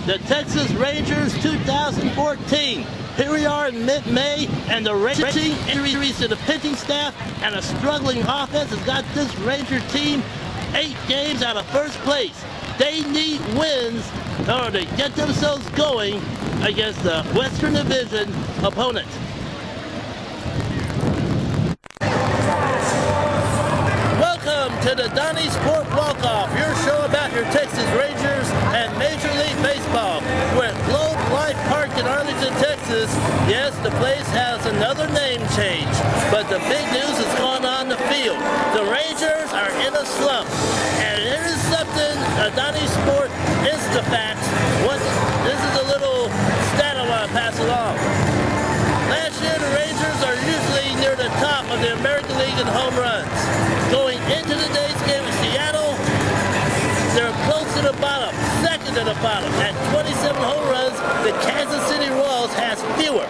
the Texas Rangers 2014. Here we are in mid-May, and the Rangers injuries to the pitching staff and a struggling offense has got this Ranger team 8 games out of first place. They need wins in order to get themselves going against the Western Division opponent. Welcome to the DonnieSport Walkoff, your show about your Texas Rangers and Major League Baseball. We're at Globe Life Park in Arlington, Texas. Yes, the place has another name change, but the big news is going on the field. The Rangers are in a slump, and there is something, a DonnieSport Instafact. This is a little stat I want to pass along. Last year, the Rangers are usually near the top of the American League in home runs. Going into today's game with Seattle, they're close to the bottom, second to the bottom. At 27 home runs, the Kansas City Royals has fewer.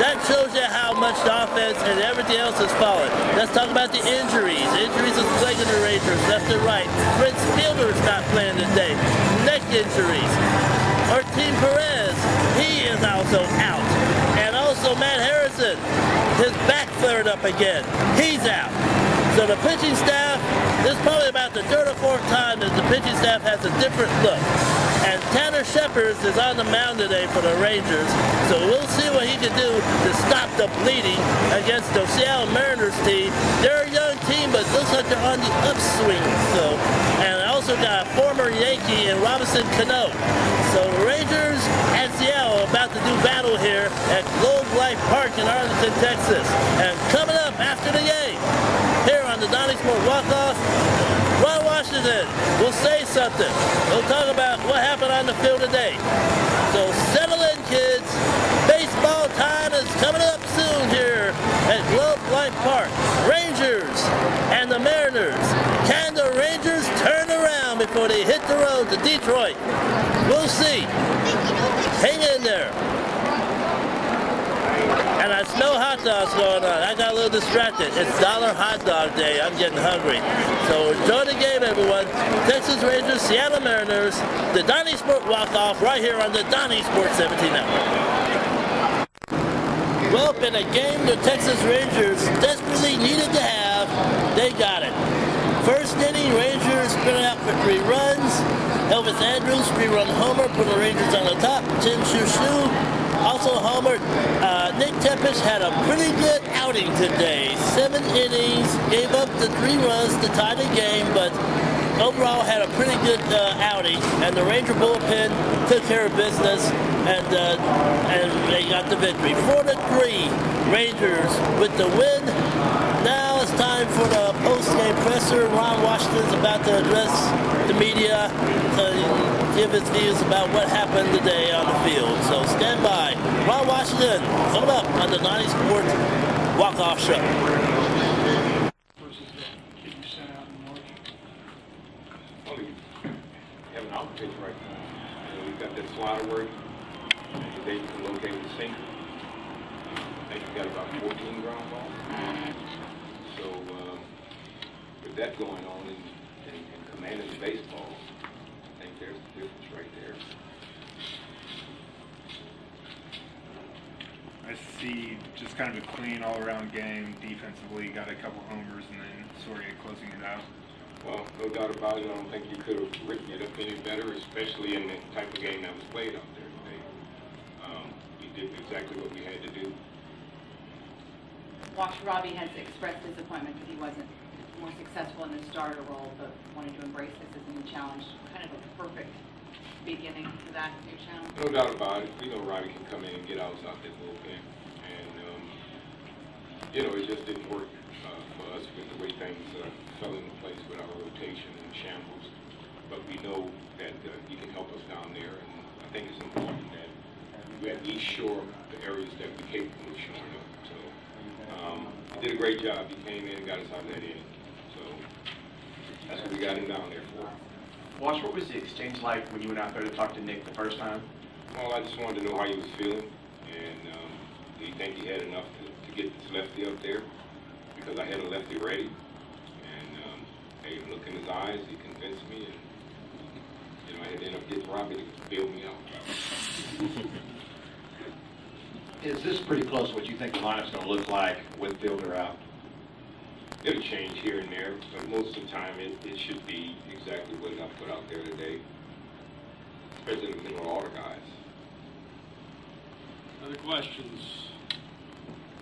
That shows you how much the offense and everything else has fallen. Let's talk about the injuries. Injuries is plaguing the Rangers left and right. Prince Fielder's not playing today. Neck injuries. Martin Perez, he is also out. And also Matt Harrison, his back flared up again. He's out. So the pitching staff, this is probably about the third or fourth time that the pitching staff has a different look. And Tanner Shepard is on the mound today for the Rangers. So we'll see what he can do to stop the bleeding against the Seattle Mariners team. They're a young team, but looks like they're on the upswing. And I also got a former Yankee in Robinson Cano. So the Rangers and Seattle are about to do battle here at Globe Life Park in Arlington, Texas. And coming up after the game, here on the DonnieSport Walkoff, Ron Washington will say something. We'll talk about what happened on the field today. So settle in, kids. Baseball time is coming up soon here at Globe Life Park. Rangers and the Mariners. Can the Rangers turn around before they hit the road to Detroit? We'll see. Hang in there. And I smell hot dogs going on. I got a little distracted. It's $1 hot dog day. I'm getting hungry. So enjoy the game, everyone. Texas Rangers, Seattle Mariners, the DonnieSport Walkoff right here on the DonnieSport 17 Network. Well, in a game the Texas Rangers desperately needed to have, they got it. First inning, Rangers split out for 3 runs. Elvis Andrews, 3-run homer, put the Rangers on the top. Tim Shushu also homered. Nick Tepesh had a pretty good outing today. 7 innings, gave up the 3 runs to tie the game, but overall had a pretty good outing. And the Ranger bullpen took care of business, and they got the victory. 4-3, Rangers with the win. Now it's time for the post-game presser. Ron Washington's about to address the media to give his views about what happened today on the field. So stand by. Ron Washington coming up on the DonnieSport Walkoff Show. Well, you have an out pitch right now. We've got that slider work. Today you can locate the sinker. I think you got about 14 ground balls. So with that going on and commanding the baseball, I think there's the difference right there. I see just kind of a clean all-around game defensively. Got a couple homers and then Soria closing it out. Well, no doubt about it. I don't think you could have written it up any better, especially in the type of game that was played out there today. We did exactly what we had to do. Robbie has expressed disappointment that he wasn't more successful in the starter role, but wanted to embrace this as a new challenge. Kind of a perfect beginning to that new challenge. No doubt about it. We know Robbie can come in and get outs out that bullpen. And, it just didn't work for us with the way things fell into place with our rotation and shambles. But we know that he can help us down there. And I think it's important that we at least shore the areas that we're capable of showing up. So he did a great job. He came in and got us out of that inning. So that's what we got him down there for. Wash, what was the exchange like when you went out there to talk to Nick the first time? Well, I just wanted to know how he was feeling, and do you think he had enough to get this lefty up there? Because I had a lefty ready, and hey, look in his eyes, he convinced me, and I had to end up getting Robbie to bail me out. Is this pretty close to what you think the lineup's going to look like with Fielder out? It'll change here and there, but most of the time it should be exactly what I put out there today, especially in the middle of all the guys. Other questions?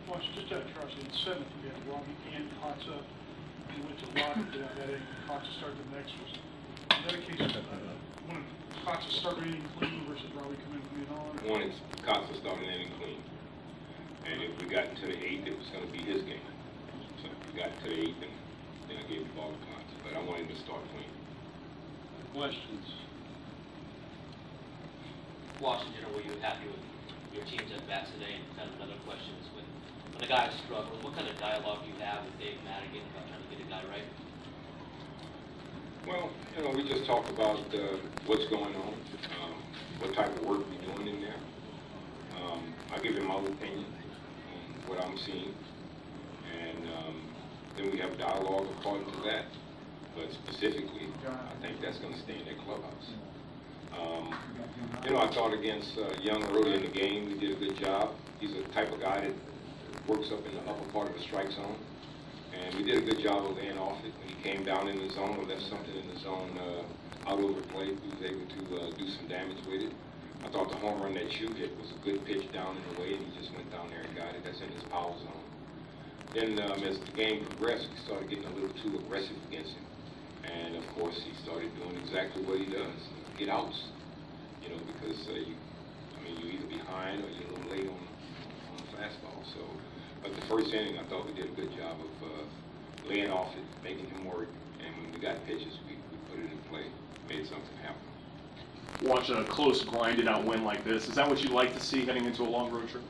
Well, it's just out of curiosity, in seventh, we had Robbie and Kotza, and went to Robbie, that inning, Kotza started the next. Was that a case of when Kotza started inning clean versus Robbie coming in on? One is Costa starting inning clean, and if we got into the eighth, it was going to be his game. So if we got to the eighth, then I gave the ball to Costa, but I wanted him to start clean. Questions? Washington, were you happy with your team's at bats today? And kind of another question is when a guy is struggling, what kind of dialogue do you have with Dave Madigan about trying to get a guy right? Well, we just talked about what's going on, what type of work we're doing in there. I give him my opinion on what I'm seeing, and then we have dialogue according to that. But specifically, I think that's going to stay in that clubhouse. I thought against Young early in the game, we did a good job. He's the type of guy that works up in the upper part of the strike zone. And we did a good job of laying off it. When he came down in the zone or left something in the zone out over the plate, we was able to do some damage with it. I thought the home run that you hit was a good pitch down in the way, and he just went down there and got it. That's in his power zone. Then as the game progressed, we started getting a little too aggressive against him. And of course, he started doing exactly what he does, get outs. Because you're either behind or you're a little late on the fastball. So, but the first inning, I thought we did a good job of laying off it, making him work, and when we got pitches, we put it in play, made something happen. Watching a close, grinded out win like this, is that what you like to see heading into a long road trip?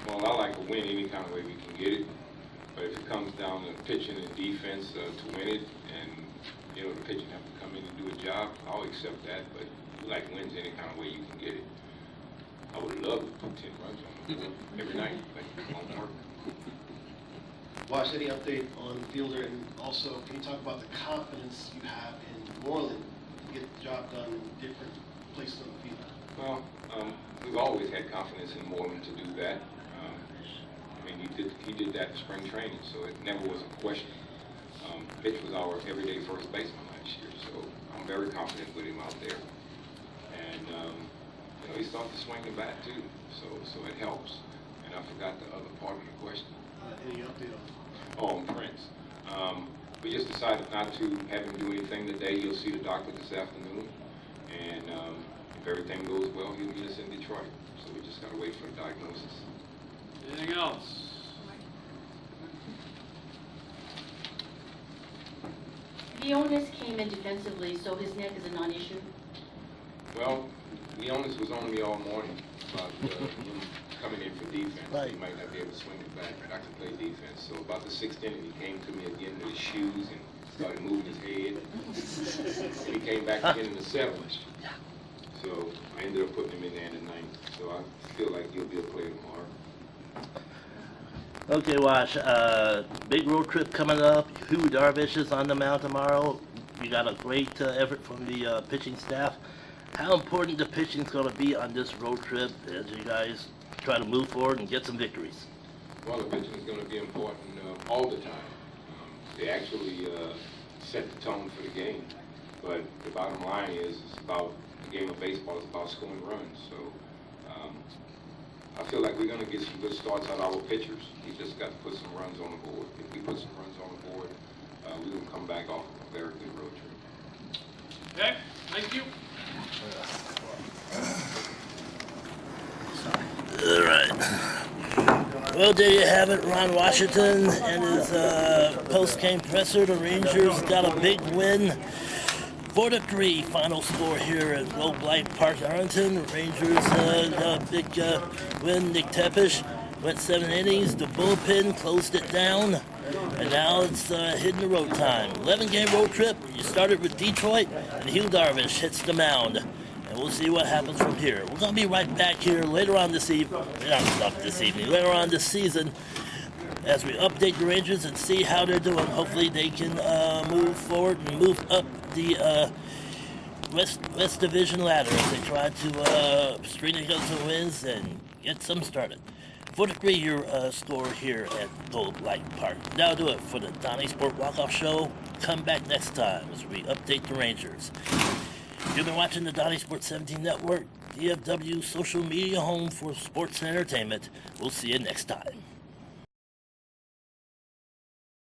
Well, I like to win any kind of way we can get it, but if it comes down to pitching and defense to win it, and the pitching have to come in and do a job, I'll accept that, but we like wins any kind of way you can get it. I would love to put 10 runs on the board every night, but it won't work. Wash, any update on Fielder, and also can you talk about the confidence you have in Moreland to get the job done in different places on the field? Well, we've always had confidence in Moreland to do that. He did that in spring training, so it never was a question. Mitch was our everyday first baseman last year, so I'm very confident with him out there. And he started to swing the bat too, so it helps. And I forgot the other part of the question. Any update on Prince? We just decided not to have him do anything today. He'll see the doctor this afternoon, and if everything goes well, he'll meet us in Detroit. So we just got to wait for the diagnosis. Anything else? Leonis came in defensively, so his neck is a non-issue? Well, Leonis was on me all morning about him coming in for defense. Right. He might not be able to swing it back, but I can play defense. So about the 6th inning, he came to me again with his shoes and started moving his head. And he came back again in the 7th. So I ended up putting him in there in the 9th. So I feel like he'll be a player tomorrow. Okay, Wash, big road trip coming up. Hugh Darvish is on the mound tomorrow. You got a great effort from the pitching staff. How important the pitching is going to be on this road trip as you guys try to move forward and get some victories? Well, the pitching is going to be important all the time. They actually set the tone for the game. But the bottom line is, it's about the game of baseball. It's about scoring runs. So I feel like we're going to get some good starts out of our pitchers. We just got to put some runs on the board. If we put some runs on the board, we will come back off of a very good road trip. Okay, thank you. All right. Well, there you have it. Ron Washington and his post-game presser. The Rangers got a big win. 4-3 final score here at Globe Life Park, Arlington. The Rangers got a big win. Nick Tepish went 7 innings. The bullpen closed it down. And now it's hitting the road time. 11-game road trip. You started with Detroit, and Hugh Darvish hits the mound. And we'll see what happens from here. We're going to be right back here later on this evening. Later on this season, as we update the Rangers and see how they're doing. Hopefully they can move forward and move up the West Division ladder as they try to string together some wins and get some started. 43-year score here at Globe Life Park. That'll do it for the DonnieSport Walkoff Show. Come back next time as we update the Rangers. You've been watching the DonnieSport 17 Network, DFW social media home for sports and entertainment. We'll see you next time.